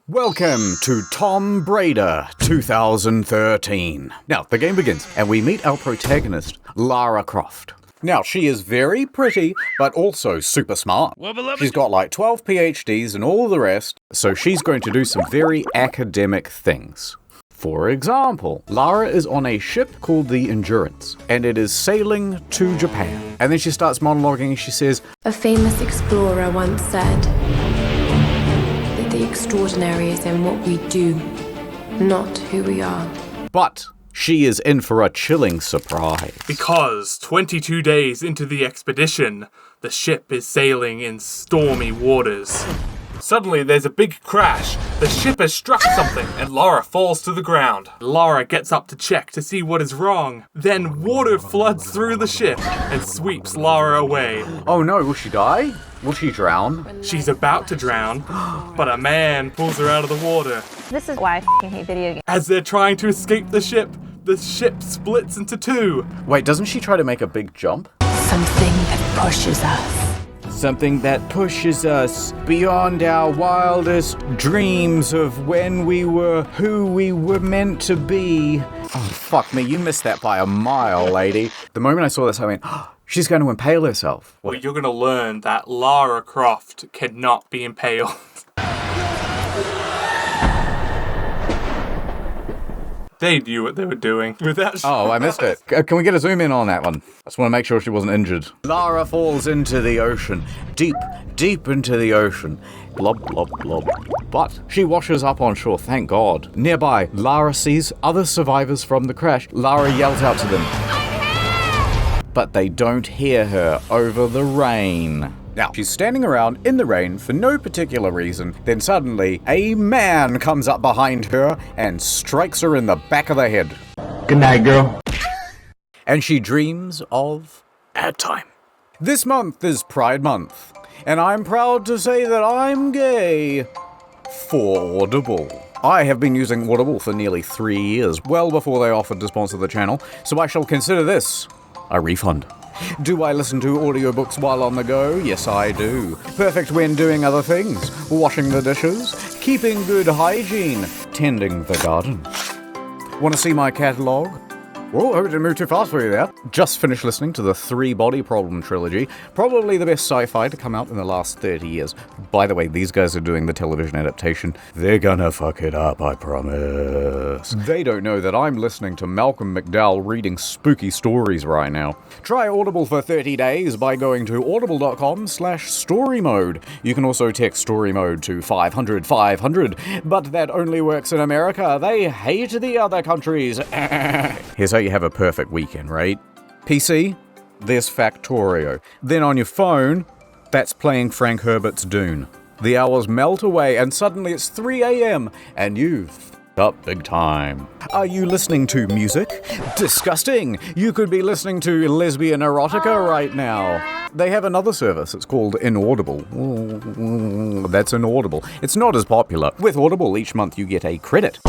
Welcome to Tomb Raider 2013. Now, the game begins, and we meet our protagonist, Lara Croft. Now, she is very pretty, but also super smart. She's got like 12 PhDs and all the rest, so she's going to do some very academic things. For example, Lara is on a ship called the Endurance, and it is sailing to Japan. And then she starts monologuing and she says, "A famous explorer once said that the extraordinary is in what we do, not who we are." But she is in for a chilling surprise. Because 22 days into the expedition, the ship is sailing in stormy waters. Suddenly there's a big crash. The ship has struck something and Lara falls to the ground. Lara gets up to check to see what is wrong. Then water floods through the ship and sweeps Lara away. Oh no, will she die? Will she drown? She's about to drown, but a man pulls her out of the water. This is why I hate video games. As they're trying to escape the ship splits into two. Wait, doesn't she try to make a big jump? Something that pushes us. Something that pushes us beyond our wildest dreams of when we were who we were meant to be. Oh, fuck me, you missed that by a mile, lady. The moment I saw this, I went, oh, she's going to impale herself. Well, you're going to learn that Lara Croft cannot be impaled. They knew what they were doing with that shot. Oh, I missed it. Can we get a zoom in on that one? I just want to make sure she wasn't injured. Lara falls into the ocean. Deep, deep into the ocean. Blob, blob, blob. But she washes up on shore, thank God. Nearby, Lara sees other survivors from the crash. Lara yells out to them. But they don't hear her over the rain. Now, she's standing around in the rain for no particular reason, then suddenly, a man comes up behind her and strikes her in the back of the head. Good night, girl. And she dreams of ad time. This month is Pride Month, and I'm proud to say that I'm gay for Audible. I have been using Audible for nearly 3 years, well before they offered to sponsor the channel, so I shall consider this a refund. Do I listen to audiobooks while on the go? Yes, I do. Perfect when doing other things. Washing the dishes, keeping good hygiene, tending the garden. Want to see my catalogue? Whoa, I hope it didn't move too fast for you there. Just finished listening to the 3 Body Problem trilogy. Probably the best sci-fi to come out in the last 30 years. By the way, these guys are doing the television adaptation. They're gonna fuck it up, I promise. They don't know that I'm listening to Malcolm McDowell reading spooky stories right now. Try Audible for 30 days by going to audible.com/story mode. You can also text story mode to 500 500, but that only works in America. They hate the other countries. Here's how you have a perfect weekend, right? PC, there's Factorio. Then on your phone, that's playing Frank Herbert's Dune. The hours melt away and suddenly it's 3 a.m. and you've f***ed up big time. Are you listening to music? Disgusting! You could be listening to lesbian erotica right now. They have another service, it's called Inaudible. That's Inaudible. It's not as popular. With Audible, each month you get a credit,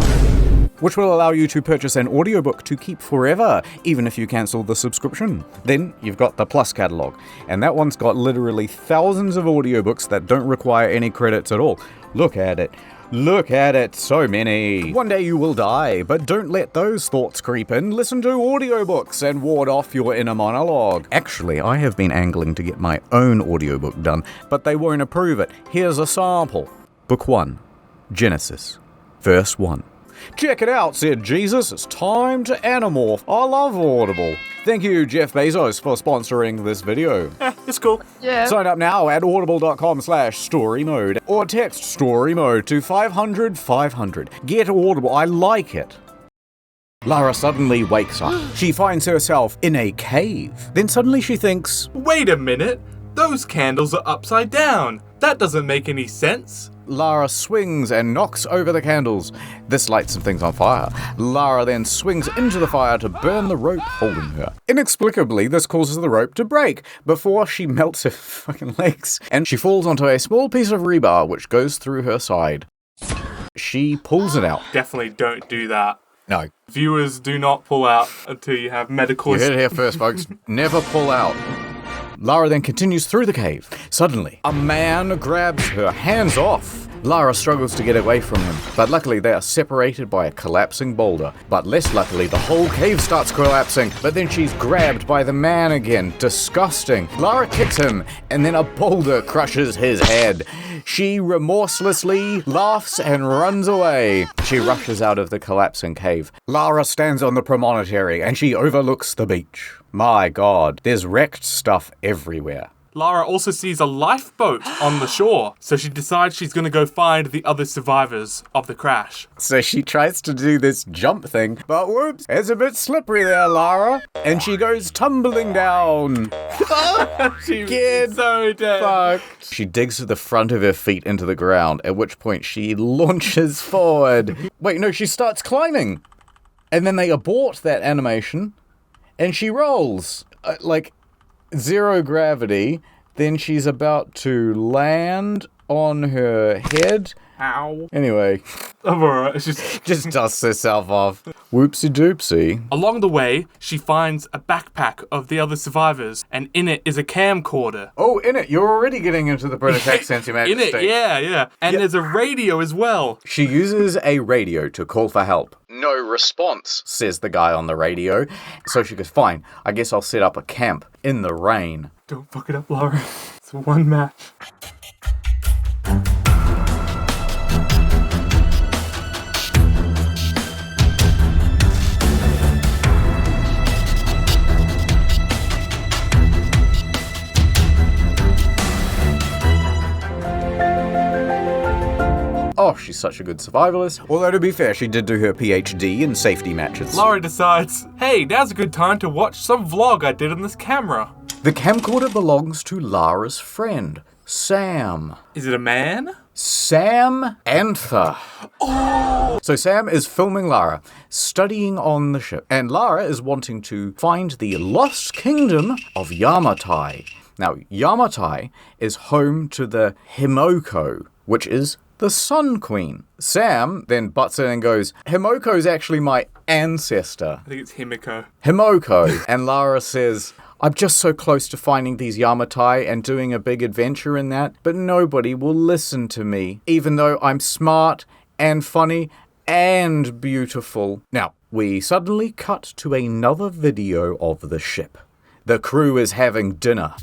which will allow you to purchase an audiobook to keep forever, even if you cancel the subscription. Then you've got the Plus catalog, and that one's got literally thousands of audiobooks that don't require any credits at all. Look at it. Look at it, so many. One day you will die, but don't let those thoughts creep in. Listen to audiobooks and ward off your inner monologue. Actually, I have been angling to get my own audiobook done, but they won't approve it. Here's a sample. Book 1, Genesis, verse 1. Check it out, said Jesus. It's time to animorph. I love Audible. Thank you, Jeff Bezos, for sponsoring this video. It's cool. Yeah. Sign up now at audible.com/story mode or text story mode to 500 500. Get Audible. I like it. Lara suddenly wakes up. She finds herself in a cave. Then suddenly she thinks, Wait a minute. Those candles are upside down. That doesn't make any sense. Lara swings and knocks over the candles. This lights some things on fire. Lara then swings into the fire to burn the rope holding her. Inexplicably, this causes the rope to break before she melts her fucking legs, and she falls onto a small piece of rebar which goes through her side. She pulls it out. Definitely don't do that. No. Viewers, do not pull out until you have medical... You heard it here first, folks. Never pull out. Lara then continues through the cave. Suddenly, a man grabs her hands off Lara struggles to get away from him, but luckily they are separated by a collapsing boulder. But less luckily, the whole cave starts collapsing, but then she's grabbed by the man again. Disgusting. Lara kicks him, and then a boulder crushes his head. She remorselessly laughs and runs away. She rushes out of the collapsing cave. Lara stands on the promontory, and she overlooks the beach. My God, there's wrecked stuff everywhere. Lara also sees a lifeboat on the shore, so she decides she's going to go find the other survivors of the crash. So she tries to do this jump thing, but whoops, it's a bit slippery there, Lara. And she goes tumbling down. She's Kid, so dead. fucked. She digs the front of her feet into the ground, at which point she launches forward. Wait, no, she starts climbing. And then they abort that animation, and she rolls. Zero gravity, then she's about to land on her head. Ow. Anyway, I'm alright. It's just... dusts herself off. Whoopsie doopsie. Along the way, she finds a backpack of the other survivors, and in it is a camcorder. Oh, in it. You're already getting into the British accent, Your Majesty. In it, yeah. And there's a radio as well. She uses a radio to call for help. No response, says the guy on the radio. So she goes, fine, I guess I'll set up a camp in the rain. Don't fuck it up, Lara. It's one match. Oh, she's such a good survivalist. Although, to be fair, she did do her PhD in safety matches. Lara decides, hey, now's a good time to watch some vlog I did on this camera. The camcorder belongs to Lara's friend, Sam. Is it a man? Sam Anther. Oh! So Sam is filming Lara, studying on the ship, and Lara is wanting to find the lost kingdom of Yamatai. Now, Yamatai is home to the Himoko, which is the Sun Queen. Sam then butts in and goes, Himoko's actually my ancestor. I think it's Himiko. Himoko. And Lara says, I'm just so close to finding these Yamatai and doing a big adventure in that, but nobody will listen to me, even though I'm smart and funny and beautiful. Now, we suddenly cut to another video of the ship. The crew is having dinner.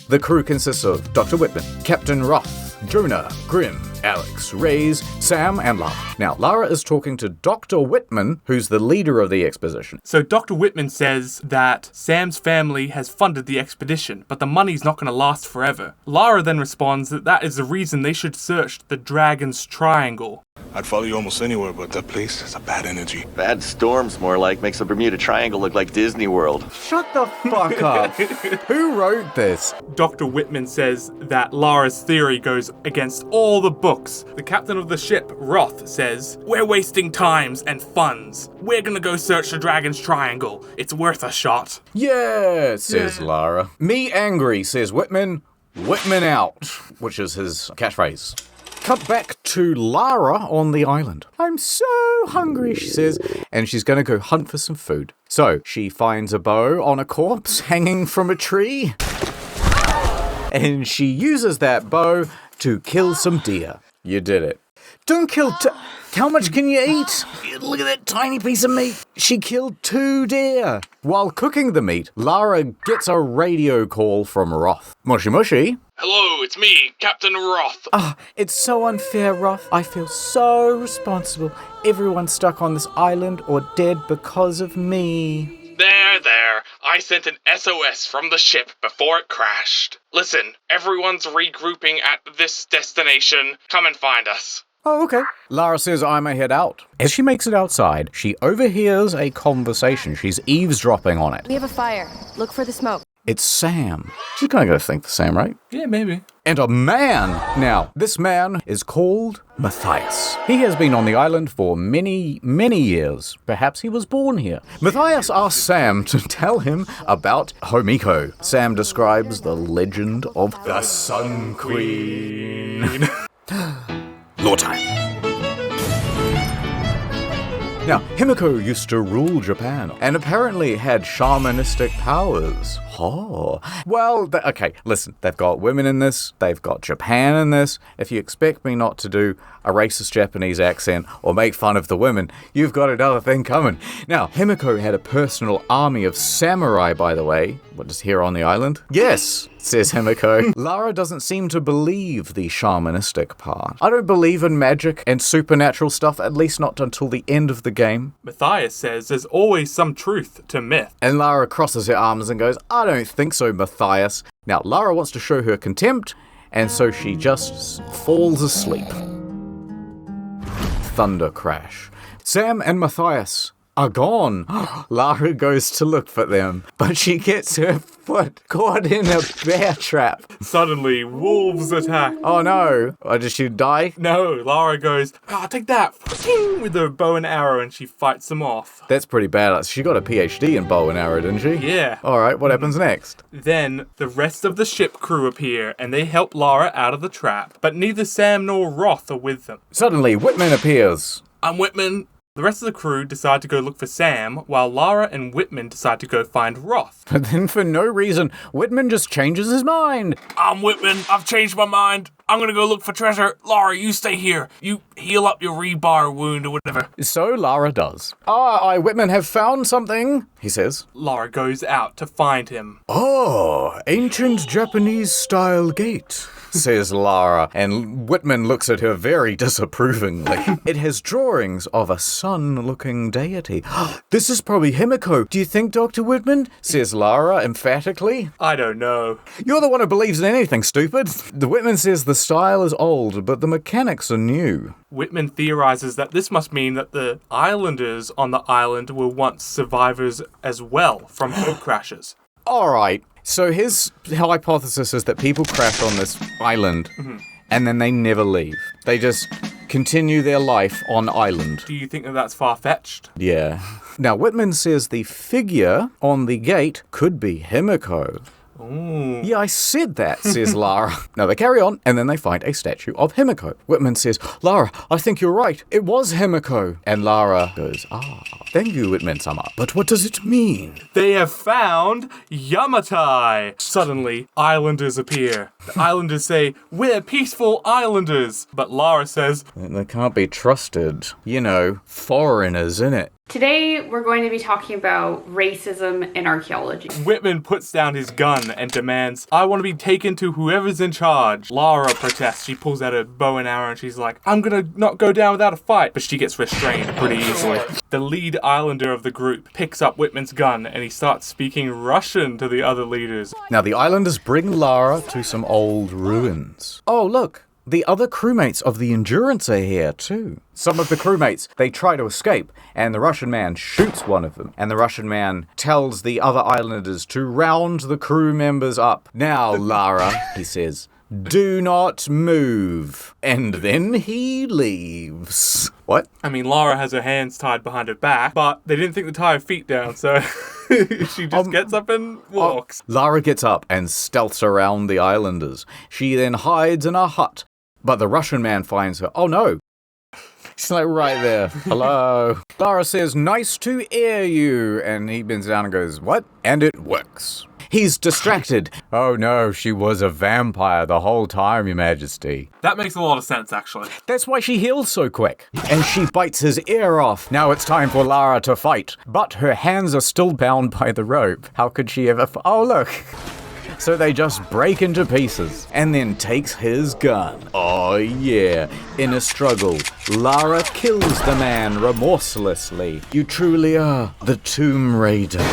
The crew consists of Dr. Whitman, Captain Roth, Jonah, Grimm, Alex, Reyes, Sam, and Lara. Now, Lara is talking to Dr. Whitman, who's the leader of the expedition. So Dr. Whitman says that Sam's family has funded the expedition, but the money's not going to last forever. Lara then responds that that is the reason they should search the Dragon's Triangle. I'd follow you almost anywhere, but that place has a bad energy. Bad storms, more like. Makes the Bermuda Triangle look like Disney World. Shut the fuck up. Who wrote this? Dr. Whitman says that Lara's theory goes against all the books. The captain of the ship, Roth, says, we're wasting times and funds. We're gonna go search the Dragon's Triangle. It's worth a shot. Yeah, says Lara. Me angry, says Whitman. Whitman out, which is his catchphrase. Cut back to Lara on the island. I'm so hungry, she says, and she's going to go hunt for some food. So she finds a bow on a corpse hanging from a tree, and she uses that bow to kill some deer. You did it. Don't kill how much can you eat? Look at that tiny piece of meat. She killed 2 deer. While cooking the meat, Lara gets a radio call from Roth. Mushy mushy. Hello, it's me, Captain Roth. It's so unfair, Roth. I feel so responsible. Everyone's stuck on this island or dead because of me. There. I sent an SOS from the ship before it crashed. Listen, everyone's regrouping at this destination. Come and find us. Oh, okay. Lara says I'm a head out. As she makes it outside, she overhears a conversation. She's eavesdropping on it. We have a fire. Look for the smoke. It's Sam. She's gonna go think the same, right? Yeah, maybe. And a man. Now, this man is called Matthias. He has been on the island for many, many years. Perhaps he was born here. Matthias asks Sam to tell him about Himiko. Sam describes the legend of the Sun Queen. Lore time. Now, Himiko used to rule Japan and apparently had shamanistic powers. Oh, well, okay, listen, they've got women in this, they've got Japan in this. If you expect me not to do a racist Japanese accent or make fun of the women, you've got another thing coming. Now, Himiko had a personal army of samurai, by the way. What is here on the island? Yes, says Himiko. Lara doesn't seem to believe the shamanistic part. I don't believe in magic and supernatural stuff, at least not until the end of the game. Matthias says there's always some truth to myth. And Lara crosses her arms and goes, I don't think so, Matthias. Now, Lara wants to show her contempt, and so she just falls asleep. Thunder crash. Sam and Matthias are gone. Lara goes to look for them, but she gets her foot caught in a bear trap. Suddenly, wolves attack. Oh no. Did she die? No, Lara goes, take that, with her bow and arrow, and she fights them off. That's pretty bad. She got a PhD in bow and arrow, didn't she? Yeah. Alright, what happens next? Then, the rest of the ship crew appear, and they help Lara out of the trap, but neither Sam nor Roth are with them. Suddenly, Whitman appears. I'm Whitman. The rest of the crew decide to go look for Sam, while Lara and Whitman decide to go find Roth. But then for no reason, Whitman just changes his mind. I'm Whitman. I've changed my mind. I'm gonna go look for treasure. Lara, you stay here. You heal up your rebar wound or whatever. So Lara does. I, Whitman, have found something, he says. Lara goes out to find him. Oh, ancient Japanese-style gate, says Lara, and Whitman looks at her very disapprovingly. It has drawings of a sun-looking deity. This is probably Himiko. Do you think, Dr. Whitman? Says Lara emphatically. I don't know. You're the one who believes in anything, stupid. The Whitman says the style is old, but the mechanics are new. Whitman theorizes that this must mean that the islanders on the island were once survivors as well from boat crashes. Alright, so his hypothesis is that people crash on this island and then they never leave. They just continue their life on island. Do you think that that's far-fetched? Yeah. Now, Whitman says the figure on the gate could be Himiko. Ooh. Yeah, I said that, says Lara. Now they carry on, and then they find a statue of Himiko. Whitman says, Lara, I think you're right. It was Himiko. And Lara goes, thank you, Whitman-sama. But what does it mean? They have found Yamatai. Suddenly, islanders appear. The islanders say, we're peaceful islanders. But Lara says, They can't be trusted. You know, foreigners, innit? Today, we're going to be talking about racism in archaeology. Whitman puts down his gun and demands, I want to be taken to whoever's in charge. Lara protests. She pulls out her bow and arrow and she's like, I'm gonna not go down without a fight. But she gets restrained pretty easily. The lead islander of the group picks up Whitman's gun and he starts speaking Russian to the other leaders. Now the islanders bring Lara to some old ruins. Oh, look. The other crewmates of the Endurance are here, too. Some of the crewmates, they try to escape, and the Russian man shoots one of them, and the Russian man tells the other islanders to round the crew members up. Now, Lara, he says, do not move. And then he leaves. What? I mean, Lara has her hands tied behind her back, but they didn't think to tie her feet down, so she just gets up and walks. Lara gets up and stealths around the islanders. She then hides in a hut. But the Russian man finds her. Oh no. She's like right there. Hello. Lara says, nice to hear you. And he bends down and goes, what? And it works. He's distracted. Oh no, she was a vampire the whole time, Your Majesty. That makes a lot of sense, actually. That's why she heals so quick. And she bites his ear off. Now it's time for Lara to fight. But her hands are still bound by the rope. How could she ever... Oh, look. So they just break into pieces, and then takes his gun. Oh yeah, in a struggle, Lara kills the man remorselessly. You truly are the Tomb Raider.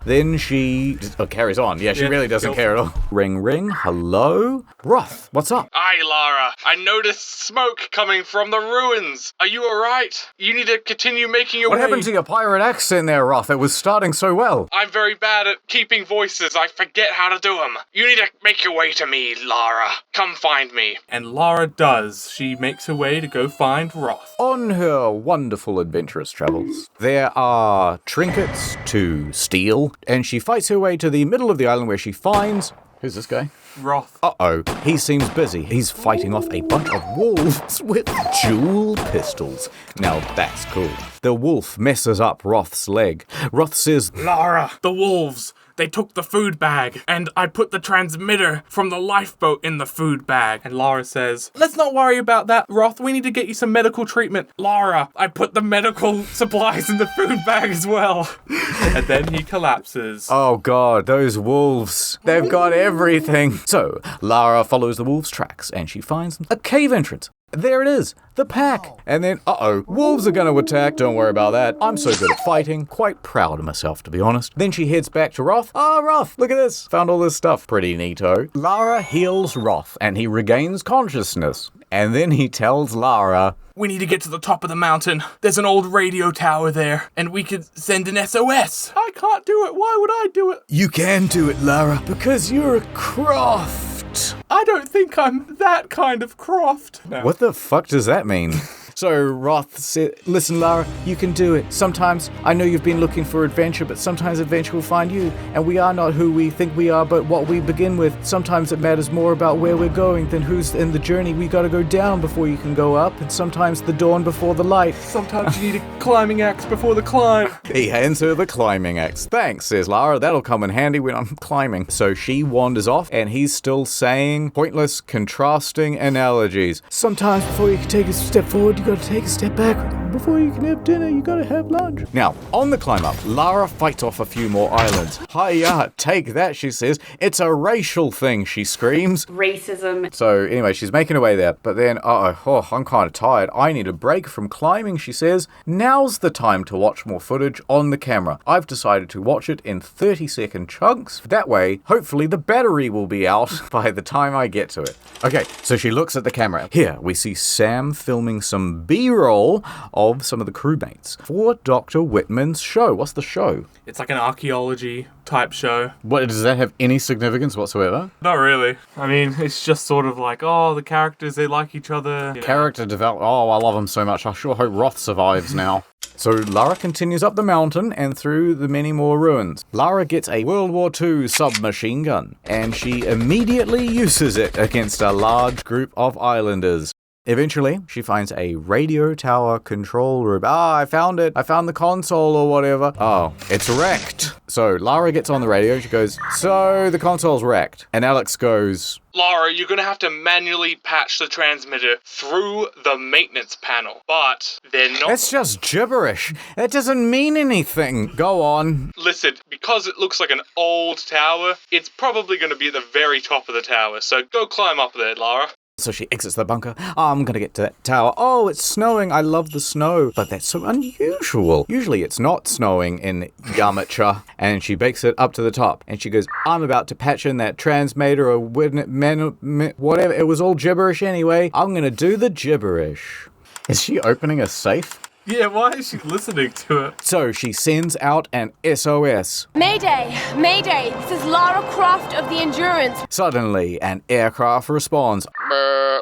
Then she carries on. Yeah, she really doesn't care at all. Ring, ring. Hello? Roth, what's up? Aye, Lara. I noticed smoke coming from the ruins. Are you alright? You need to continue making your way. What happened to your pirate accent there, Roth? It was starting so well. I'm very bad at keeping voices. I forget how to do them. You need to make your way to me, Lara. Come find me. And Lara does. She makes her way to go find Roth. On her wonderful adventurous travels, there are trinkets to steal, and she fights her way to the middle of the island where she finds... Who's this guy? Roth. Uh-oh, he seems busy. He's fighting off a bunch of wolves with dual pistols. Now that's cool. The wolf messes up Roth's leg. Roth says, Lara, the wolves. They took the food bag, and I put the transmitter from the lifeboat in the food bag. And Lara says, let's not worry about that, Roth. We need to get you some medical treatment. Lara, I put the medical supplies in the food bag as well. And then he collapses. oh god, those wolves. They've got everything. So, Lara follows the wolves' tracks, and she finds a cave entrance. There it is, the pack. And then, uh-oh, wolves are going to attack. Don't worry about that. I'm so good at fighting. Quite proud of myself, to be honest. Then she heads back to Roth. Roth, look at this. Found all this stuff. Pretty neato. Lara heals Roth, and he regains consciousness. And then he tells Lara, We need to get to the top of the mountain. There's an old radio tower there, and we could send an SOS. I can't do it. Why would I do it? you can do it, Lara, because you're a Croft. I don't think I'm that kind of Croft. No. What the fuck does that mean? So Roth said, listen, Lara, you can do it. Sometimes, I know you've been looking for adventure, but sometimes adventure will find you. And we are not who we think we are, but what we begin with. Sometimes it matters more about where we're going than who's in the journey. We gotta go down before you can go up, and sometimes the dawn before the light. Sometimes you need a climbing axe before the climb. He hands her the climbing axe. Thanks, says Lara, that'll come in handy when I'm climbing. So she wanders off, and he's still saying pointless, contrasting analogies. Sometimes before you can take a step forward, you gotta take a step back. Before you can have dinner, you gotta have lunch. Now, on the climb up, Lara fights off a few more islands. Hiya, take that, she says. It's a racial thing, she screams. Racism. So anyway, she's making her way there, but then, I'm kind of tired. I need a break from climbing, she says. Now's the time to watch more footage on the camera. I've decided to watch it in 30-second chunks. That way, hopefully the battery will be out by the time I get to it. Okay, so she looks at the camera. Here, we see Sam filming some B-roll of some of the crewmates for Dr. Whitman's show. What's the show? It's like an archaeology type show. What, does that have any significance whatsoever? Not really. I mean, it's just sort of like, the characters, they like each other. You know. Character development. Oh, I love him so much. I sure hope Roth survives now. So Lara continues up the mountain and through the many more ruins. Lara gets a World War II submachine gun, and she immediately uses it against a large group of islanders. Eventually, she finds a radio tower control room. I found it. I found the console or whatever. Oh, it's wrecked. So Lara gets on the radio. She goes, so the console's wrecked. And Alex goes, Lara, you're going to have to manually patch the transmitter through the maintenance panel. But they're not... that's just gibberish. That doesn't mean anything. Go on. Listen, because it looks like an old tower, it's probably going to be at the very top of the tower. So go climb up there, Lara. So she exits the bunker. I'm gonna get to that tower. Oh, it's snowing. I love the snow. But that's so unusual. Usually it's not snowing in Yamacha. And she bakes it up to the top. And she goes, I'm about to patch in that transmitter or whatever. It was all gibberish anyway. I'm gonna do the gibberish. Is she opening a safe? Yeah, why is she listening to it? So she sends out an SOS. Mayday! Mayday! This is Lara Croft of the Endurance. Suddenly, an aircraft responds.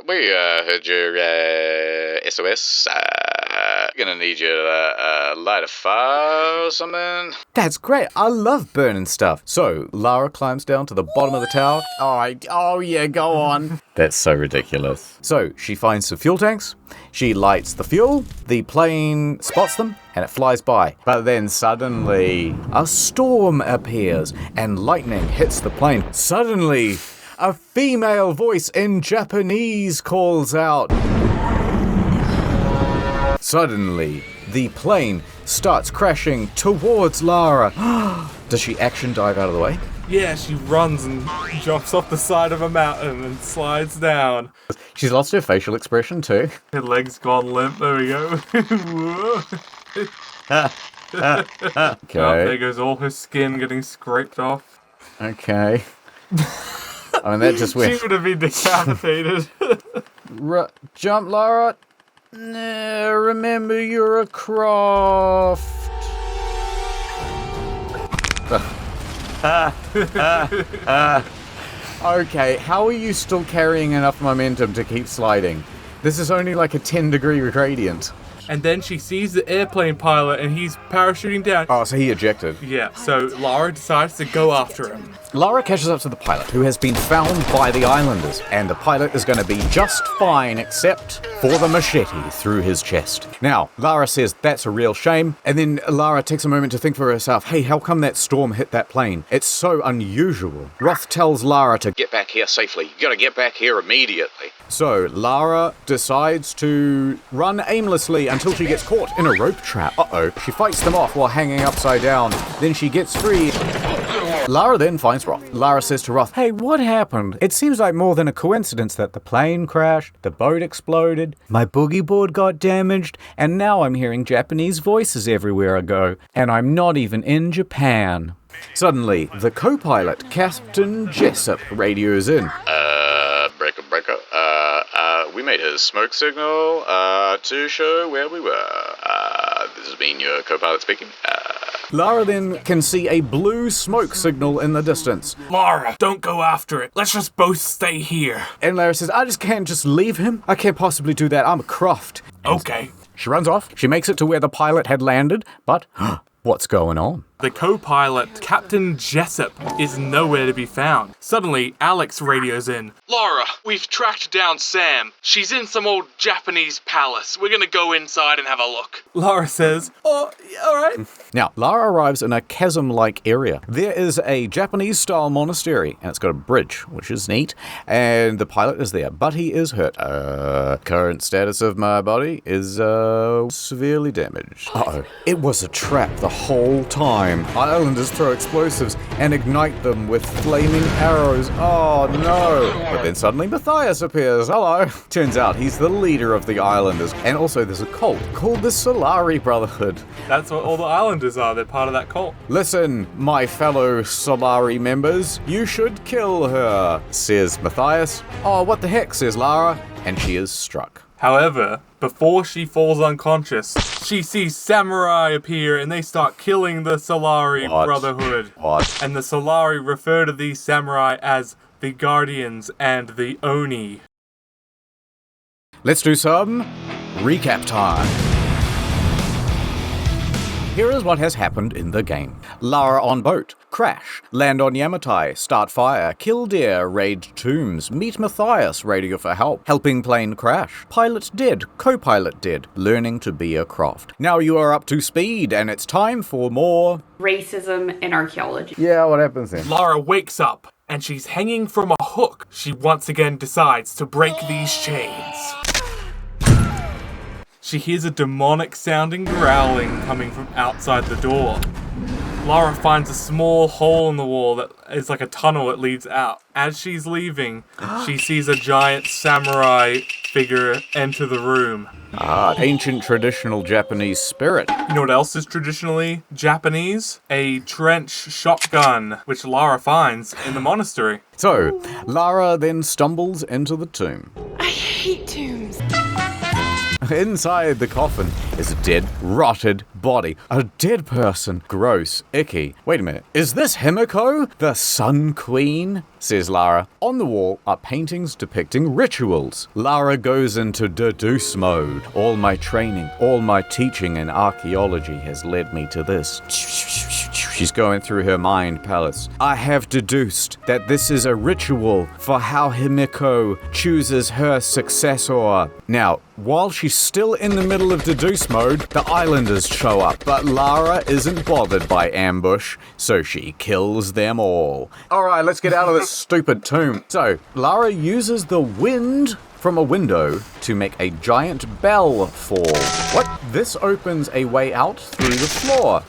We heard your SOS. Gonna need you to light a fire or something. That's great. I love burning stuff. So Lara climbs down to the bottom of the tower. Oh yeah, go on. That's so ridiculous. So she finds some fuel tanks. She lights the fuel. The plane spots them and it flies by. But then suddenly a storm appears and lightning hits the plane. Suddenly, a female voice in Japanese calls out. Suddenly, the plane starts crashing towards Lara. Does she action dive out of the way? Yeah, she runs and jumps off the side of a mountain and slides down. She's lost her facial expression too. Her leg's gone limp. There we go. Okay. Oh, there goes all her skin getting scraped off. Okay. I mean, that just went... She would have been decapitated. Jump, Lara. Remember, you're a Croft. Okay, how are you still carrying enough momentum to keep sliding? This is only like a 10-degree gradient. And then she sees the airplane pilot and he's parachuting down. Oh, so he ejected. Yeah, so Lara decides to go after him. Lara catches up to the pilot, who has been found by the islanders, and the pilot is going to be just fine except for the machete through his chest. Now, Lara says that's a real shame, and then Lara takes a moment to think for herself, hey, how come that storm hit that plane? It's so unusual. Roth tells Lara to Get back here safely. You gotta get back here immediately. So, Lara decides to run aimlessly until she gets caught in a rope trap. Uh-oh. She fights them off while hanging upside down. Then she gets free. Lara then finds Roth. Lara says to Roth, hey, what happened? It seems like more than a coincidence that the plane crashed, the boat exploded, my boogie board got damaged, and now I'm hearing Japanese voices everywhere I go, and I'm not even in Japan. Suddenly, the co-pilot, Captain Jessup, radios in. Breaker. We made a smoke signal to show where we were. This has been your co-pilot speaking. Lara then can see a blue smoke signal in the distance. Lara, don't go after it. Let's just both stay here. And Lara says, I just can't just leave him. I can't possibly do that. I'm a Croft. Okay. She runs off. She makes it to where the pilot had landed, but what's going on? The co-pilot, Captain Jessup, is nowhere to be found. Suddenly, Alex radios in. Lara, we've tracked down Sam. She's in some old Japanese palace. We're gonna go inside and have a look. Lara says, oh, alright. Now, Lara arrives in a chasm-like area. There is a Japanese-style monastery, and it's got a bridge, which is neat, and the pilot is there, but he is hurt. Current status of my body is, severely damaged. Uh-oh. It was a trap the whole time. Islanders throw explosives and ignite them with flaming arrows. Oh no! But then suddenly Matthias appears. Hello! Turns out he's the leader of the Islanders. And also there's a cult called the Solari Brotherhood. That's what all the Islanders are. They're part of that cult. Listen, my fellow Solari members, you should kill her, says Matthias. Oh, what the heck, says Lara. And she is struck. However, before she falls unconscious, she sees samurai appear and they start killing the Solari Brotherhood. What? And the Solari refer to these samurai as the Guardians and the Oni. Let's do some recap time. Here is what has happened in the game. Lara on boat. Crash. Land on Yamatai. Start fire. Kill deer. Raid tombs. Meet Matthias. Radio for help. Helping plane crash. Pilot dead. Co-pilot dead. Learning to be a Croft. Now you are up to speed and it's time for more Racism in archaeology. Yeah, what happens then? Lara wakes up and she's hanging from a hook. She once again decides to break these chains. She hears a demonic-sounding growling coming from outside the door. Lara finds a small hole in the wall that is like a tunnel that leads out. As she's leaving, she sees a giant samurai figure enter the room. Ancient traditional Japanese spirit. You know what else is traditionally Japanese? A trench shotgun, which Lara finds in the monastery. So, Lara then stumbles into the tomb. I hate tombs. Inside the coffin is a dead, rotted body. A dead person. Gross. Icky. Wait a minute. Is this Himiko, the Sun Queen? Says Lara. On the wall are paintings depicting rituals. Lara goes into deduce mode. All my training, all my teaching in archaeology has led me to this. She's going through her mind palace. I have deduced that this is a ritual for how Himiko chooses her successor. Now, while she's still in the middle of deduce mode, the islanders show up, but Lara isn't bothered by ambush, so she kills them all. Alright, let's get out of this stupid tomb. So, Lara uses the wind from a window to make a giant bell fall. What? This opens a way out through the floor.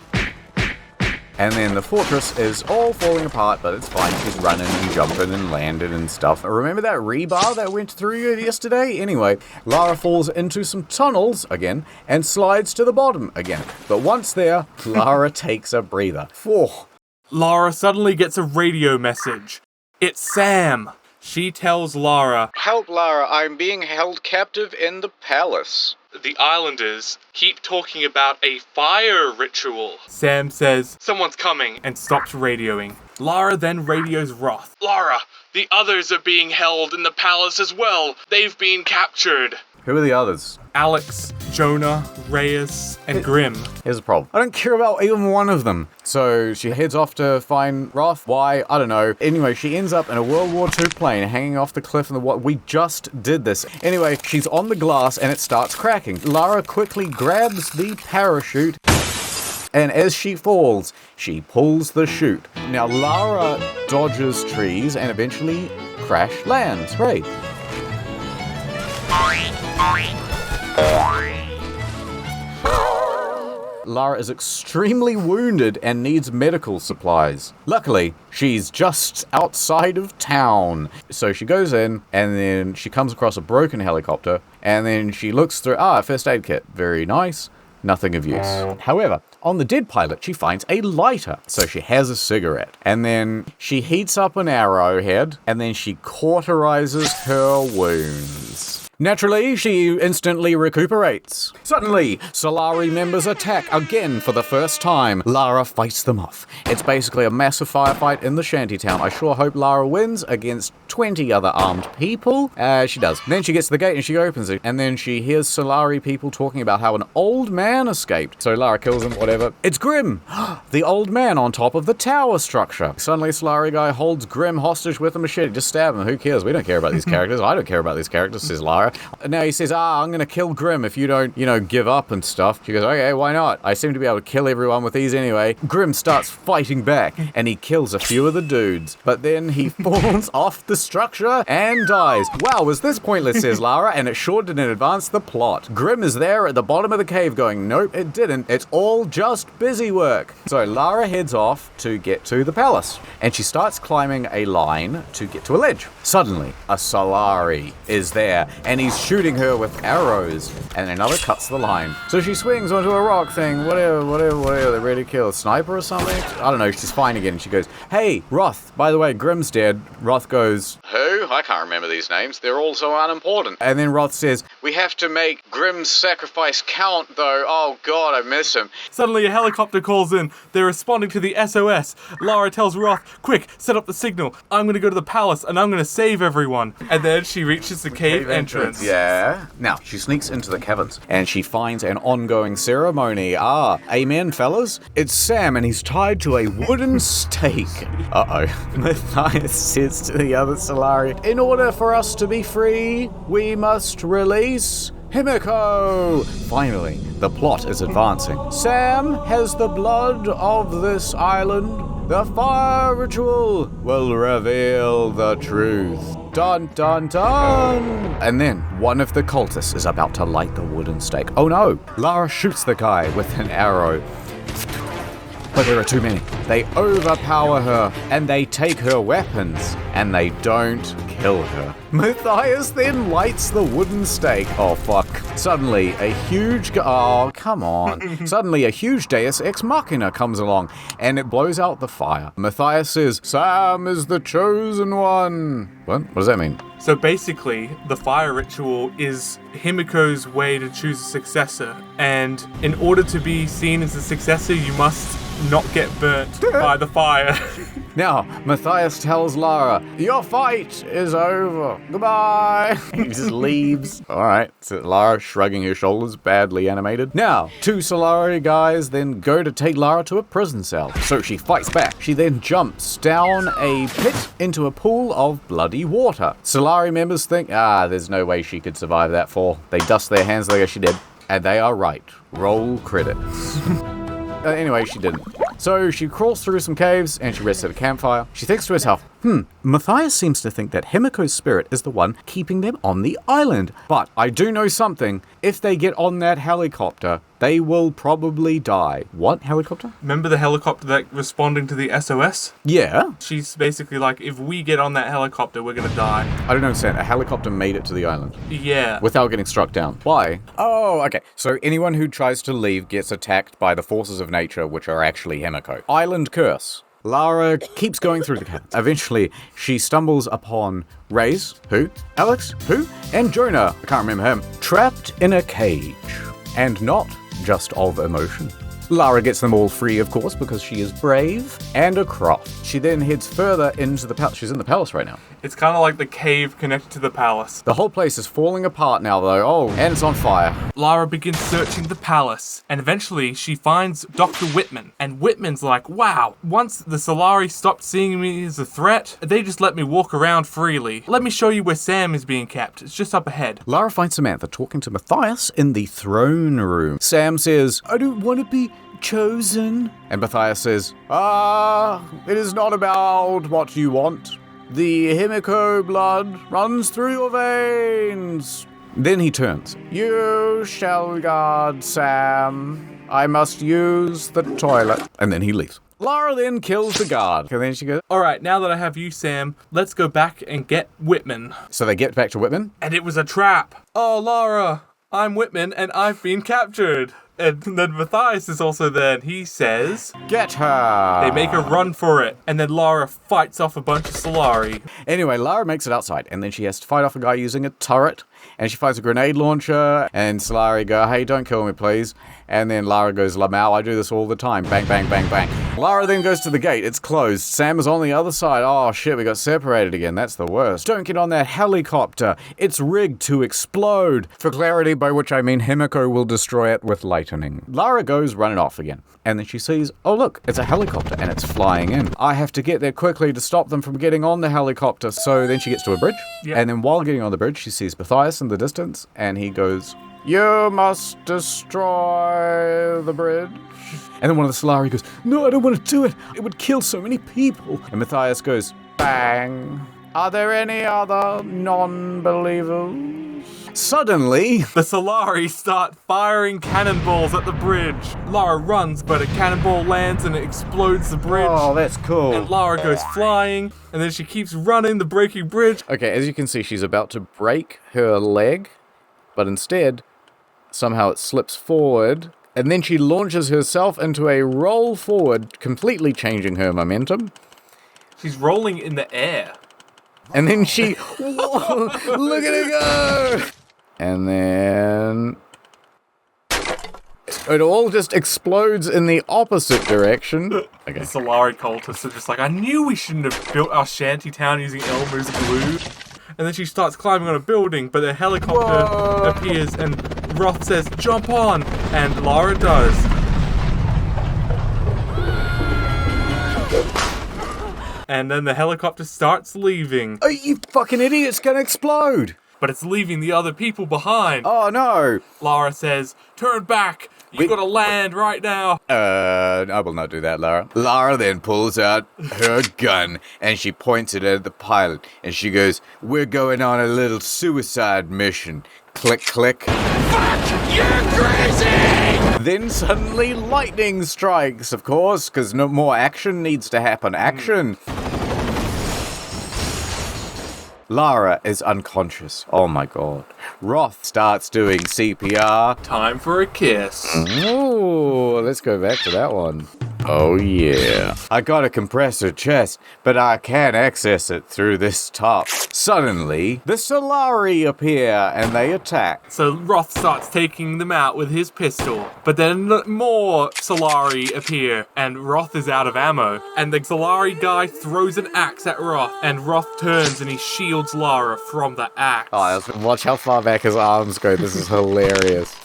And then the fortress is all falling apart, but it's fine. She's running and jumping and landing and stuff. Remember that rebar that went through you yesterday? Anyway, Lara falls into some tunnels again and slides to the bottom again. But once there, Lara takes a breather. Lara suddenly gets a radio message. It's Sam. She tells Lara, Help, Lara. I'm being held captive in the palace. the islanders keep talking about a fire ritual. Sam says, someone's coming, and stops radioing. Lara then radios Roth. Lara, the others are being held in the palace as well. They've been captured. Who are the others? Alex, Jonah, Reyes, and Grimm. Here's the problem. I don't care about even one of them. So she heads off to find Roth. Why? I don't know. Anyway, she ends up in a World War II plane hanging off the cliff in the water. We just did this. Anyway, she's on the glass and it starts cracking. Lara quickly grabs the parachute, and as she falls, she pulls the chute. Now, Lara dodges trees and eventually crash lands. Hooray. Lara is extremely wounded and needs medical supplies. Luckily, she's just outside of town. So she goes in, and then she comes across a broken helicopter, and then she looks through, a first aid kit. Very nice. Nothing of use. However, on the dead pilot, she finds a lighter. So she has a cigarette. And then she heats up an arrowhead, and then she cauterizes her wounds. Naturally, she instantly recuperates. Suddenly, Solari members attack again for the first time. Lara fights them off. It's basically a massive firefight in the shantytown. I sure hope Lara wins against 20 other armed people. She does. Then she gets to the gate and she opens it. And then she hears Solari people talking about how an old man escaped. So Lara kills him, whatever. It's Grimm! The old man on top of the tower structure. Suddenly, Solari guy holds Grimm hostage with a machete. Just stab him. Who cares? We don't care about these characters. I don't care about these characters, says Lara. Now he says, I'm gonna kill Grimm if you don't, give up and stuff. She goes, okay, why not? I seem to be able to kill everyone with these anyway. Grimm starts fighting back, and he kills a few of the dudes. But then he falls off the structure and dies. Wow, was this pointless, says Lara, and it sure didn't advance the plot. Grimm is there at the bottom of the cave going, nope, it didn't. It's all just busy work. So Lara heads off to get to the palace, and she starts climbing a line to get to a ledge. Suddenly, a Solari is there, and he's shooting her with arrows, and another cuts the line. So she swings onto a rock thing, whatever, they're ready to kill a sniper or something? I don't know, she's fine again. She goes, hey, Roth, by the way, Grimm's dead. Roth goes, Who? I can't remember these names. They're all so unimportant. and then Roth says, We have to make Grimm's sacrifice count, though. Oh, God, I miss him. Suddenly a helicopter calls in. They're responding to the SOS. Lara tells Roth, quick, set up the signal. I'm going to go to the palace and I'm going to save everyone. And then she reaches the cave entrance. Yeah. Now, she sneaks into the caverns, and she finds an ongoing ceremony. Amen, fellas. It's Sam, and he's tied to a wooden stake. Uh-oh. Matthias says to the other Solari, in order for us to be free, we must release Himiko! Finally, the plot is advancing. Sam has the blood of this island. The fire ritual will reveal the truth. Dun dun dun! And then one of the cultists is about to light the wooden stake. Oh no! Lara shoots the guy with an arrow. But there are too many. They overpower her, and they take her weapons, and they don't kill her. Matthias then lights the wooden stake. Oh, fuck. Suddenly, a huge... Oh, come on. Suddenly, a huge Deus Ex Machina comes along, and it blows out the fire. Matthias says, Sam is the chosen one. What does that mean? So basically, the fire ritual is Himiko's way to choose a successor. And in order to be seen as a successor, you must not get burnt by the fire. Now, Matthias tells Lara, your fight is over. Goodbye. He just leaves. All right. So Lara shrugging her shoulders, badly animated. Now, two Solari guys then go to take Lara to a prison cell. So she fights back. She then jumps down a pit into a pool of bloody water. Solari members think, there's no way she could survive that fall. They dust their hands, they go, she did. And they are right. Roll credits. Anyway, she didn't. So she crawls through some caves and she rests at a campfire. She thinks to herself, Matthias seems to think that Himiko's spirit is the one keeping them on the island. But I do know something. If they get on that helicopter, they will probably die. What helicopter? Remember the helicopter that responding to the SOS? Yeah. She's basically like, if we get on that helicopter, we're gonna die. I don't understand. A helicopter made it to the island. Yeah. Without getting struck down. Why? Oh, okay. So anyone who tries to leave gets attacked by the forces of nature, which are actually Himiko. Island curse. Lara keeps going through the cabin. Eventually, she stumbles upon Reyes, who? Alex, who? And Jonah, I can't remember him, trapped in a cage. And not just of emotion. Lara gets them all free, of course, because she is brave and a Croft. She then heads further into the palace. She's in the palace right now. It's kind of like the cave connected to the palace. The whole place is falling apart now, though. Oh, and it's on fire. Lara begins searching the palace, and eventually she finds Dr. Whitman. And Whitman's like, wow, once the Solari stopped seeing me as a threat, they just let me walk around freely. Let me show you where Sam is being kept. It's just up ahead. Lara finds Samantha talking to Matthias in the throne room. Sam says, I don't want to be chosen. And Matthias says, it is not about what you want. The Himiko blood runs through your veins. Then he turns. You shall guard Sam. I must use the toilet. And then he leaves. Lara then kills the guard. And then she goes, Alright, now that I have you, Sam, let's go back and get Whitman. So they get back to Whitman. And it was a trap. Oh, Lara, I'm Whitman and I've been captured. And then Matthias is also there, and he says, Get her! They make a run for it, and then Lara fights off a bunch of Solari. Anyway, Lara makes it outside, and then she has to fight off a guy using a turret, and she finds a grenade launcher, and Solari go, hey, don't kill me, please. And then Lara goes, Lamau, I do this all the time. Bang, bang, bang, bang. Lara then goes to the gate. It's closed. Sam is on the other side. Oh, shit, we got separated again. That's the worst. Don't get on that helicopter. It's rigged to explode. For clarity, by which I mean Himiko will destroy it with lightning. Lara goes running off again. And then she sees, oh, look, it's a helicopter, and it's flying in. I have to get there quickly to stop them from getting on the helicopter. So then she gets to a bridge. Yep. And then while getting on the bridge, she sees Matthias in the distance, and he goes, you must destroy the bridge. And then one of the Solari goes, no, I don't want to do it. It would kill so many people. And Matthias goes, bang. Are there any other non-believers? Suddenly, the Solari start firing cannonballs at the bridge. Lara runs, but a cannonball lands and it explodes the bridge. Oh, that's cool. And Lara goes flying, and then she keeps running the breaking bridge. Okay, as you can see, she's about to break her leg, but instead, somehow it slips forward, and then she launches herself into a roll forward, completely changing her momentum. She's rolling in the air. And then she, whoa, look at her go! And then it all just explodes in the opposite direction. Okay. The Solari cultists are just like, I knew we shouldn't have built our shanty town using Elmer's glue. And then she starts climbing on a building, but a helicopter appears and Roth says, jump on! And Lara does. And then the helicopter starts leaving. Oh, you fucking idiot, it's gonna explode! But it's leaving the other people behind. Oh no! Lara says, turn back! You gotta land right now! I will not do that, Lara. Lara then pulls out her gun and she points it at the pilot and she goes, we're going on a little suicide mission. Click, click. Fuck! You're crazy! Then suddenly lightning strikes, of course, because no more action needs to happen. Action! Lara is unconscious. Oh my god. Roth starts doing CPR. Time for a kiss. Ooh, let's go back to that one. Oh yeah. I gotta compress her chest, but I can't access it through this top. Suddenly, the Solari appear and they attack. So Roth starts taking them out with his pistol, but then more Solari appear and Roth is out of ammo. And the Solari guy throws an axe at Roth and Roth turns and he shields Lara from the axe. Oh, watch how far back his arms go. This is hilarious.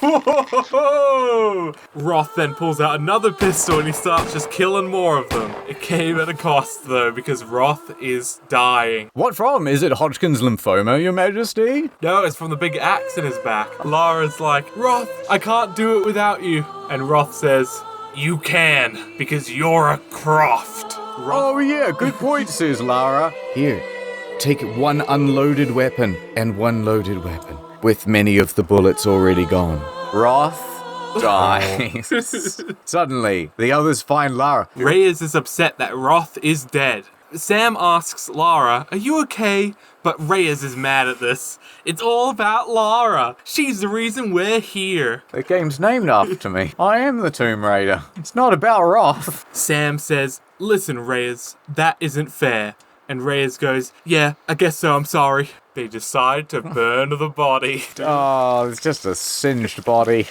Roth then pulls out another pistol and he starts just killing more of them. It came at a cost though, because Roth is dying. What from? Is it Hodgkin's lymphoma, Your Majesty? No, it's from the big axe in his back. Lara's like, Roth, I can't do it without you. And Roth says, you can, because you're a Croft. Oh yeah, good point, says Lara. Here, take one unloaded weapon and one loaded weapon, with many of the bullets already gone. Roth dies. Suddenly, the others find Lara. Reyes is upset that Roth is dead. Sam asks Lara, are you okay? But Reyes is mad at this. It's all about Lara. She's the reason we're here. The game's named after me. I am the Tomb Raider. It's not about Roth. Sam says, listen, Reyes, that isn't fair. And Reyes goes, yeah, I guess so, I'm sorry. They decide to burn the body. Oh, it's just a singed body.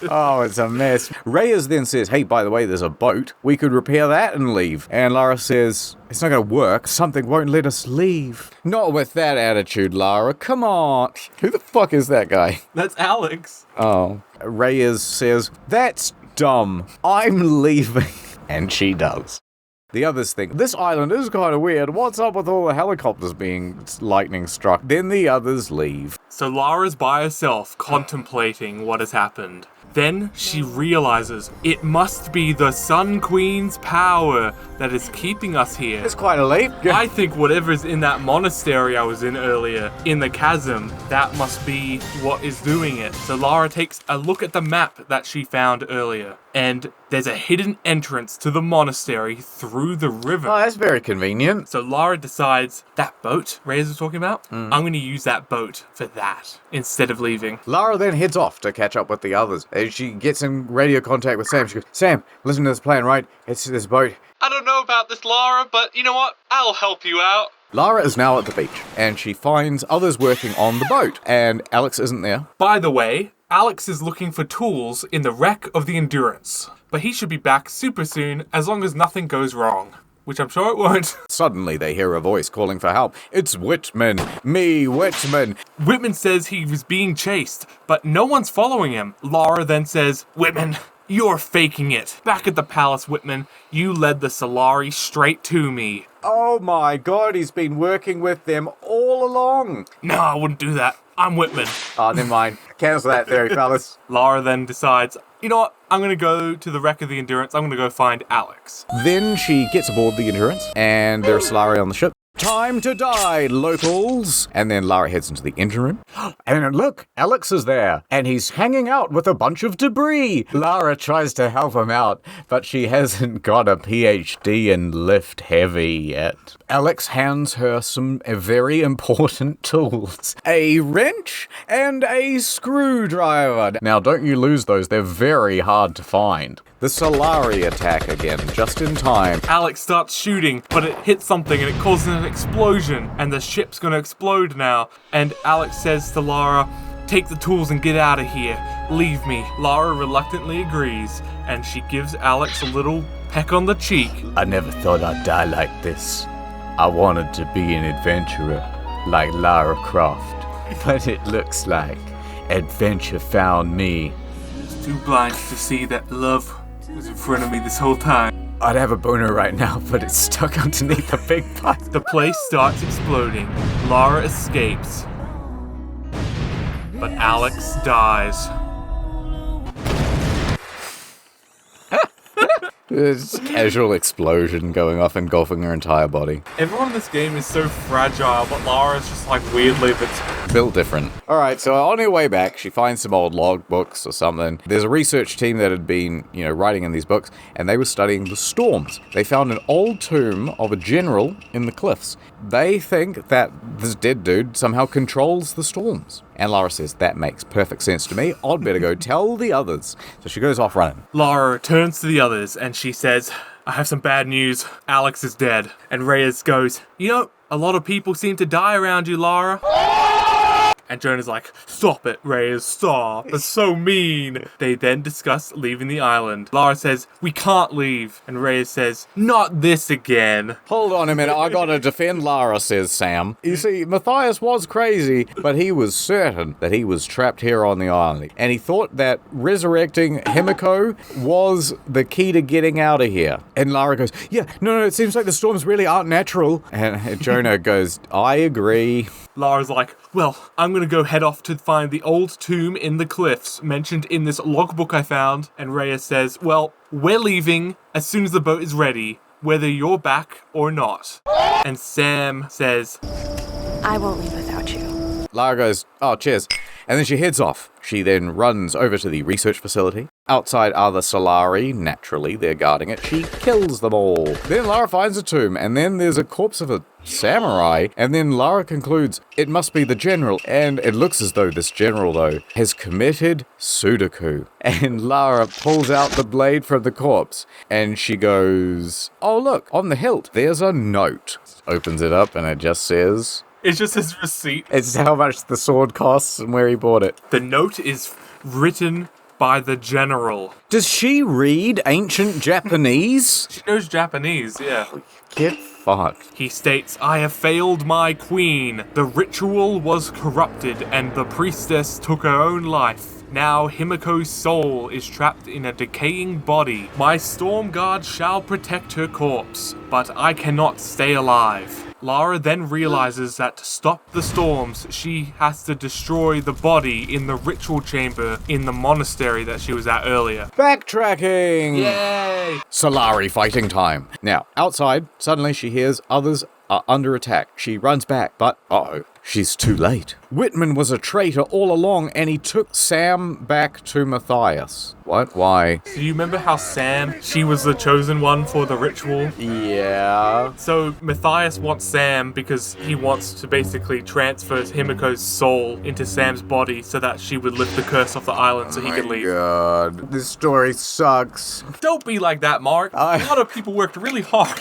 Oh, it's a mess. Reyes then says, hey, by the way, there's a boat. We could repair that and leave. And Lara says, it's not going to work. Something won't let us leave. Not with that attitude, Lara. Come on. Who the fuck is that guy? That's Alex. Oh. Reyes says, that's dumb. I'm leaving. And she does. The others think, this island is kind of weird. What's up with all the helicopters being lightning struck? Then the others leave. So Lara's by herself, contemplating what has happened. Then she realizes it must be the Sun Queen's power that is keeping us here. It's quite a leap. I think whatever's in that monastery I was in earlier, in the chasm, that must be what is doing it. So Lara takes a look at the map that she found earlier, and there's a hidden entrance to the monastery through the river. Oh, that's very convenient. So Lara decides, that boat Reyes was talking about, I'm going to use that boat for that, instead of leaving. Lara then heads off to catch up with the others. As she gets in radio contact with Sam, she goes, Sam, listen to this plan, right? It's this boat. I don't know about this, Lara, but you know what? I'll help you out. Lara is now at the beach, and she finds others working on the boat, and Alex isn't there. By the way, Alex is looking for tools in the wreck of the Endurance, but he should be back super soon as long as nothing goes wrong. Which I'm sure it won't. Suddenly they hear a voice calling for help. It's Whitman. Me, Whitman. Whitman says he was being chased, but no one's following him. Lara then says, Whitman, you're faking it. Back at the palace, Whitman, you led the Solari straight to me. Oh my god, he's been working with them all along. No, I wouldn't do that. I'm Whitman. Oh, never mind. Cancel that theory, fellas. Lara then decides, you know what? I'm going to go to the wreck of the Endurance. I'm going to go find Alex. Then she gets aboard the Endurance, and there's Solari on the ship. Time to die, locals! And then Lara heads into the engine room. And look, Alex is there, and he's hanging out with a bunch of debris. Lara tries to help him out, but she hasn't got a PhD in lift heavy yet. Alex hands her some very important tools. A wrench and a screwdriver. Now, don't you lose those, they're very hard to find. The Solari attack again, just in time. Alex starts shooting, but it hits something and it causes an explosion, and the ship's gonna explode now. And Alex says to Lara, take the tools and get out of here. Leave me. Lara reluctantly agrees, and she gives Alex a little peck on the cheek. I never thought I'd die like this. I wanted to be an adventurer, like Lara Croft. But it looks like adventure found me. I was too blind to see that love was in front of me this whole time. I'd have a boner right now, but it's stuck underneath the big pipe. The place starts exploding. Lara escapes. But Alex dies. There's a casual explosion going off, engulfing her entire body. Everyone in this game is so fragile, but Lara's just like weirdly but Built different. Alright, so on her way back, she finds some old log books or something. There's a research team that had been, writing in these books, and they were studying the storms. They found an old tomb of a general in the cliffs. They think that this dead dude somehow controls the storms. And Lara says, that makes perfect sense to me. I'd better go tell the others. So she goes off running. Lara turns to the others and she says, I have some bad news. Alex is dead. And Reyes goes, a lot of people seem to die around you, Lara. And Jonah's like, stop it, Reyes, stop. That's so mean. They then discuss leaving the island. Lara says, we can't leave. And Reyes says, not this again. Hold on a minute, I gotta defend Lara, says Sam. You see, Matthias was crazy, but he was certain that he was trapped here on the island. And he thought that resurrecting Himiko was the key to getting out of here. And Lara goes, yeah, no, it seems like the storms really aren't natural. And Jonah goes, I agree. Lara's like, well, I'm gonna go head off to find the old tomb in the cliffs mentioned in this logbook I found. And Reyes says, well, we're leaving as soon as the boat is ready, whether you're back or not. And Sam says, I won't leave without you. Lara goes, oh, cheers. And then she heads off. She then runs over to the research facility. Outside are the Solari. Naturally, they're guarding it. She kills them all. Then Lara finds a tomb, and then there's a corpse of a samurai, and then Lara concludes it must be the general, and it looks as though this general, though, has committed Sudoku. And Lara pulls out the blade from the corpse, and she goes, oh look, on the hilt, there's a note. Opens it up, and it just says... It's just his receipt. It's how much the sword costs and where he bought it. The note is written by the general. Does she read ancient Japanese? She knows Japanese, yeah. Get fucked. He states, I have failed my queen. The ritual was corrupted and the priestess took her own life. Now Himiko's soul is trapped in a decaying body. My storm guard shall protect her corpse, but I cannot stay alive. Lara then realizes that to stop the storms, she has to destroy the body in the ritual chamber in the monastery that she was at earlier. Backtracking! Yay! Solari fighting time. Now, outside, suddenly she hears others are under attack. She runs back, but uh-oh, she's too late. Whitman was a traitor all along, and he took Sam back to Matthias. What? Why? Do you remember how Sam, she was the chosen one for the ritual? Yeah. So Matthias wants Sam because he wants to basically transfer Himiko's soul into Sam's body so that she would lift the curse off the island so he could leave. Oh my god, this story sucks. Don't be like that, Mark. A lot of people worked really hard.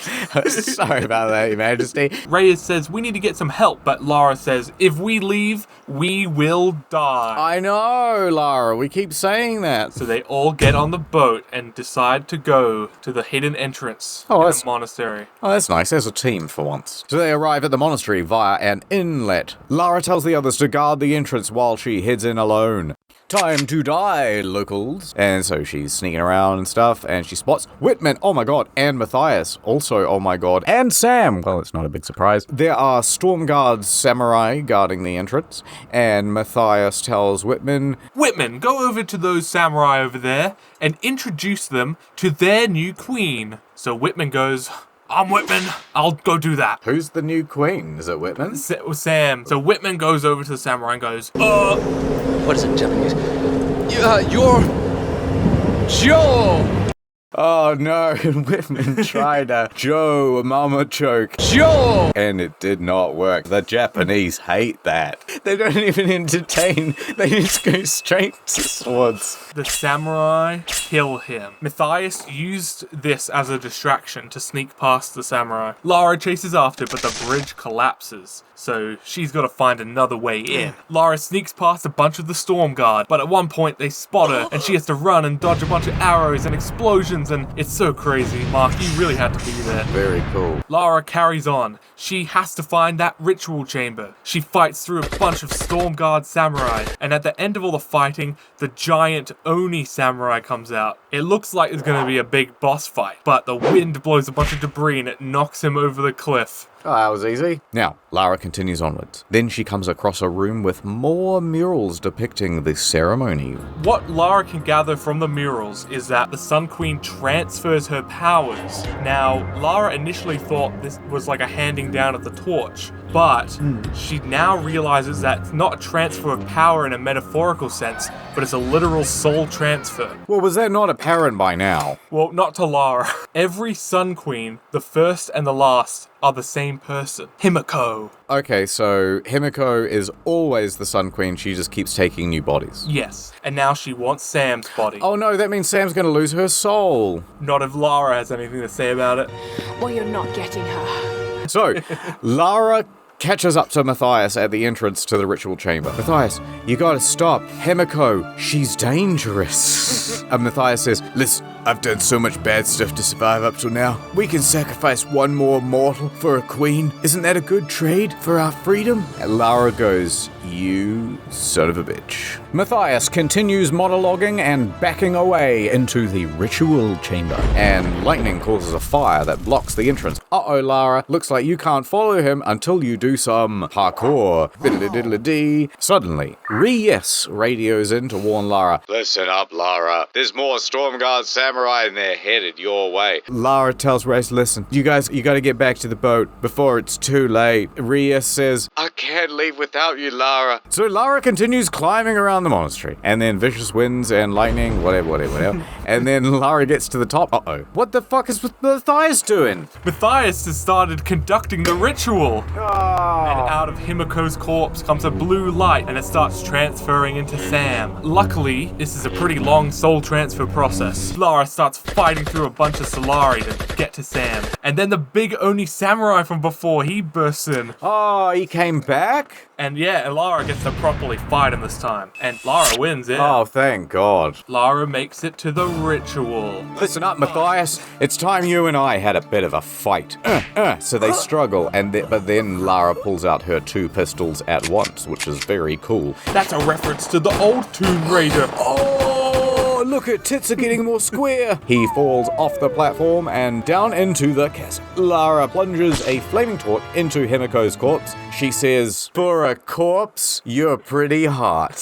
Sorry about that, Your Majesty. Reyes says, we need to get some help, but Lara says, if we leave, we will die. I know, Lara, we keep saying that. So they all get on the boat and decide to go to the hidden entrance in the monastery. Oh, that's nice. There's a team for once. So they arrive at the monastery via an inlet. Lara tells the others to guard the entrance while she heads in alone. Time to die, locals. And so she's sneaking around and stuff, and she spots Whitman, oh my god, and Matthias, also oh my god, and Sam. Well, it's not a big surprise. There are storm guards samurai guarding the entrance, and Matthias tells Whitman, Whitman, go over to those samurai over there and introduce them to their new queen. So Whitman goes, I'm Whitman, I'll go do that. Who's the new queen? Is it Whitman? Sam. So Whitman goes over to the samurai and goes, What is it, Japanese? You're Joe! Oh no, Whitman tried a Joe mama choke. Joe! And it did not work. The Japanese hate that. They don't even entertain. They just go straight to swords. The samurai kill him. Matthias used this as a distraction to sneak past the samurai. Lara chases after, but the bridge collapses. So she's got to find another way in. Lara sneaks past a bunch of the storm guard, but at one point they spot her and she has to run and dodge a bunch of arrows and explosions, and it's so crazy. Mark, you really had to be there. Very cool. Lara carries on. She has to find that ritual chamber. She fights through a bunch of storm guard samurai, and at the end of all the fighting, the giant Oni samurai comes out. It looks like it's going to be a big boss fight, but the wind blows a bunch of debris and it knocks him over the cliff. Oh, that was easy. Now, Lara continues onwards. Then she comes across a room with more murals depicting the ceremony. What Lara can gather from the murals is that the Sun Queen transfers her powers. Now, Lara initially thought this was like a handing down of the torch, but she now realizes that it's not a transfer of power in a metaphorical sense, but it's a literal soul transfer. Well, was that not apparent by now? Well, not to Lara. Every Sun Queen, the first and the last, are the same person. Himiko. Okay, so Himiko is always the Sun Queen. She just keeps taking new bodies. Yes, and now she wants Sam's body. Oh no, that means Sam's gonna lose her soul. Not if Lara has anything to say about it. Well, you're not getting her. So, Lara catches up to Matthias at the entrance to the ritual chamber. Matthias, you gotta stop. Himiko, she's dangerous. And Matthias says, listen, I've done so much bad stuff to survive up till now. We can sacrifice one more mortal for a queen. Isn't that a good trade for our freedom? And Lara goes, you son of a bitch. Matthias continues monologuing and backing away into the ritual chamber. And lightning causes a fire that blocks the entrance. Uh-oh, Lara, looks like you can't follow him until you do some parkour. Diddle-diddle-dee. Suddenly, Yes radios in to warn Lara. Listen up, Lara. There's more Stormguard samurai and they're headed your way. Lara tells Reyes, listen, you gotta get back to the boat before it's too late. Yes says, I can't leave without you, Lara. so Lara continues climbing around the monastery, and then vicious winds and lightning, whatever. And then Lara gets to the top. Uh-oh. What the fuck is Matthias doing? Matthias has started conducting the ritual. And out of Himiko's corpse comes a blue light, and it starts transferring into Sam. Luckily, this is a pretty long soul transfer process. Lara starts fighting through a bunch of Solari to get to Sam. And then the big Oni samurai from before, he bursts in. Oh, he came back? And Lara gets to properly fight him this time. And Lara wins it. Oh, thank God. Lara makes it to the ritual. Listen up, Matthias. It's time you and I had a bit of a fight. So they struggle, but then Lara pulls out her 2 pistols at once, which is very cool. That's a reference to the old Tomb Raider. Oh, look at tits are getting more square. He falls off the platform and down into the chasm. Lara plunges a flaming torch into Himiko's corpse. She says, for a corpse, you're pretty hot.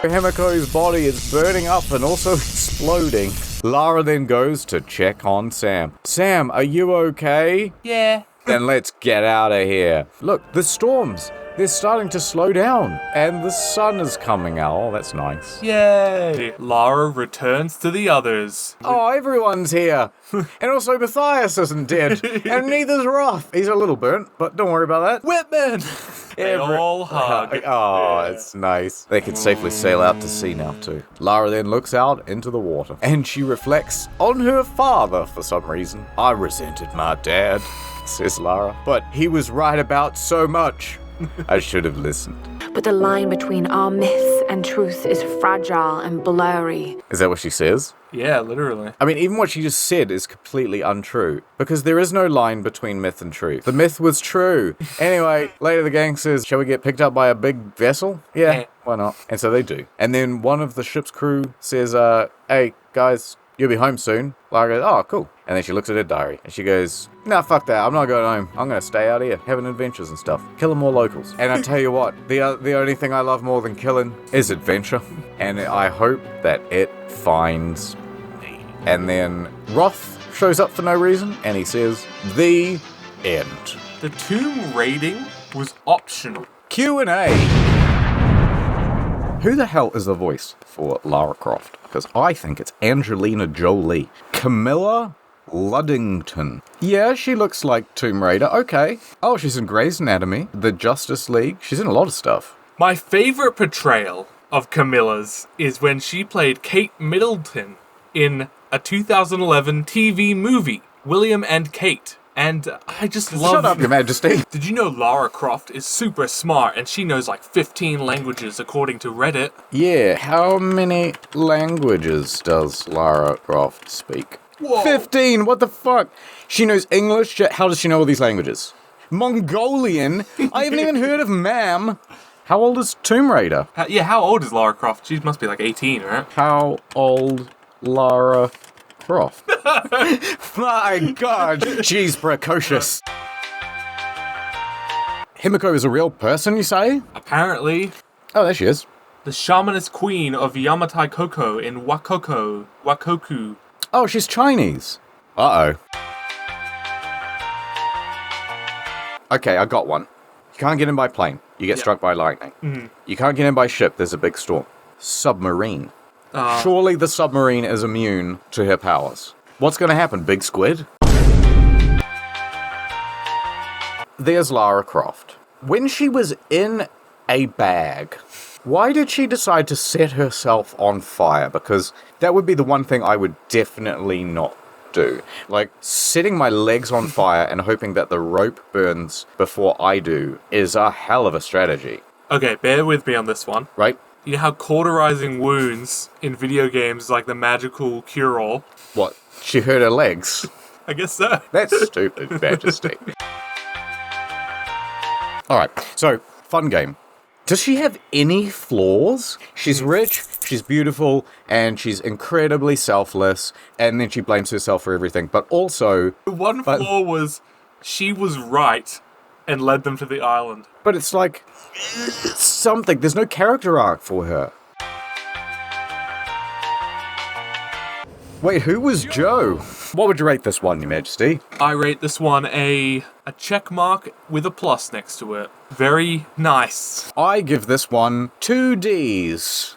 Himiko's body is burning up and also exploding. Lara then goes to check on Sam. Sam, are you okay? Yeah. Then let's get out of here. Look, the storms. They're starting to slow down, and the sun is coming out. Oh, that's nice. Yay! Lara returns to the others. Oh, everyone's here. And also Matthias isn't dead, and neither's Roth. He's a little burnt, but don't worry about that. Whitman! They all hug. Oh, it's nice. They can safely sail out to sea now, too. Lara then looks out into the water, and she reflects on her father for some reason. I resented my dad, says Lara, but he was right about so much. I should have listened. But the line between our myth and truth is fragile and blurry. Is that what she says? Yeah, literally. I mean, even what she just said is completely untrue, because there is no line between myth and truth. The myth was true. Anyway, later the gang says, shall we get picked up by a big vessel? Yeah, why not? And so they do. And then one of the ship's crew says, hey, guys, you'll be home soon. Lara goes, oh, cool. And then she looks at her diary, and she goes, nah, fuck that, I'm not going home. I'm going to stay out here, having adventures and stuff. Killing more locals. And I tell you what, the only thing I love more than killing is adventure. And I hope that it finds me. And then Roth shows up for no reason, and he says, the end. The tomb raiding was optional. Q&A. Who the hell is the voice for Lara Croft? Because I think it's Angelina Jolie. Camilla Luddington. Yeah, she looks like Tomb Raider. Okay. Oh, she's in Grey's Anatomy, The Justice League. She's in a lot of stuff. My favorite portrayal of Camilla's is when she played Kate Middleton in a 2011 TV movie, William and Kate. And I just love... Shut up, Your Majesty. Did you know Lara Croft is super smart and she knows like 15 languages according to Reddit? Yeah, how many languages does Lara Croft speak? Whoa. 15, what the fuck? She knows English, how does she know all these languages? Mongolian? I haven't even heard of ma'am. How old is Tomb Raider? How old is Lara Croft? She must be like 18, right? How old Lara Croft? My God, she's precocious. Himiko is a real person, you say? Apparently. Oh, there she is. The shamanist queen of Yamatai Koko in Wakoku. Oh, she's Chinese. Uh-oh. Okay, I got one. You can't get in by plane. You get struck by lightning. Mm-hmm. You can't get in by ship. There's a big storm. Submarine. Surely the submarine is immune to her powers. What's going to happen, Big Squid? There's Lara Croft. When she was in a bag, why did she decide to set herself on fire? Because that would be the one thing I would definitely not do. Like, setting my legs on fire and hoping that the rope burns before I do is a hell of a strategy. Okay, bear with me on this one. Right? You know how cauterizing wounds in video games is like the magical cure-all? What? She hurt her legs? I guess so. That's stupid, Majesty. Alright, so, fun game. Does she have any flaws? She's rich, she's beautiful, and she's incredibly selfless, and then she blames herself for everything. But also... The one flaw was she was right, and led them to the island. But it's like something. There's no character arc for her. Wait, who was Joe? What would you rate this one, Your Majesty? I rate this one a check mark with a plus next to it. Very nice. I give this one 2 Ds.